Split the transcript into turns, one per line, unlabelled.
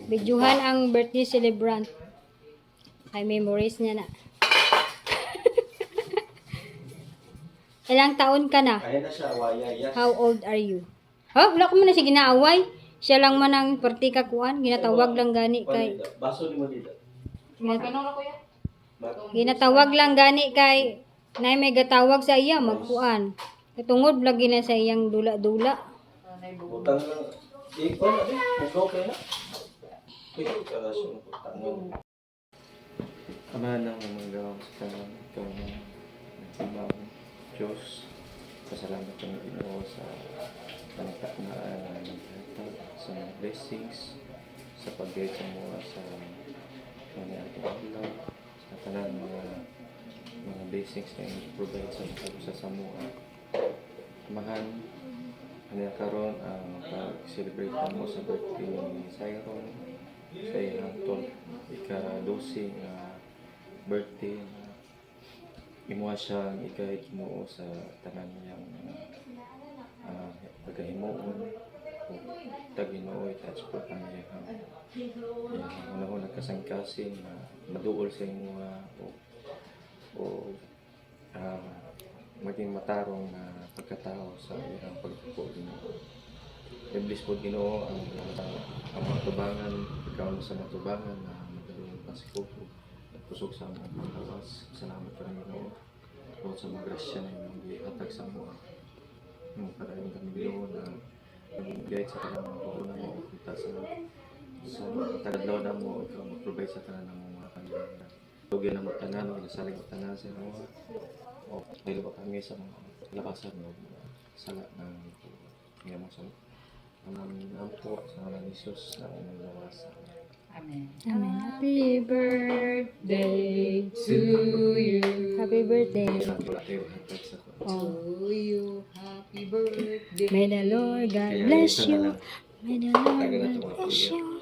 Bidyuhan ang birthday celebrant. Ay, memories niya na. Ilang taon ka na?
Kaya na siya, awaya, yes.
How old are you? Ha? Wala ko man na siya ginaaway. Siya lang man ang party kakuan. Ginatawag lang gani kay...
Baso ni mo dito.
Ginatawag lang gani kay... Nay may gatawag sa iya, magkuan. Katungod lagi na sa iyang dula-dula.
Butang lang. Ikaw na din. Ikaw kaya na. Ikaw kaya siya ng butang lang. Amahan ng mga gawang sa tanong. Ikaw na nagsimang Diyos. Pasalamat kami Ginoo sa panagtaknaan na naghatag sa mga blessings sa pag-guide sa mga sa mga ating ilaw sa tanan mga blessings na i-provide sa samoa. Amahan kanina karon ang pag-celebrate mo sa birthday ni Siron sa iyang ika-12 na birthday na imuha siyang i-guide mo sa tanan niyang pagkahimuon o taginooy at po ang iyang unahon nagkasangkasin na maduol sa imuha o maging matarong na pagkatao sa iyang pagpupod Ginoo. I-bless po Ginoo ang mga tubangan, ikaw sa mga tubangan na magaling pasikupo at pusok sa mga pagkawas. Salamat ka rin Ginoo o sa mga grasya na yung ihatag sa mga parating kami Ginoo na mag-guide sa kanang mga pupunan mo kita sa tagadlaw na mo ikaw mag-provide sa tanan ng mga kanilanggan. Tugyan na magtanan o nasaling magtanan sa mga o dahil pa kami sa mga labasan o sala ng ngayon mo sa ang po sa mga Jesus na umulawasan.
Amen.
Amen.
Happy birthday to you.
Happy birthday.
To you. Happy birthday.
May the Lord God bless you. May the Lord God bless you.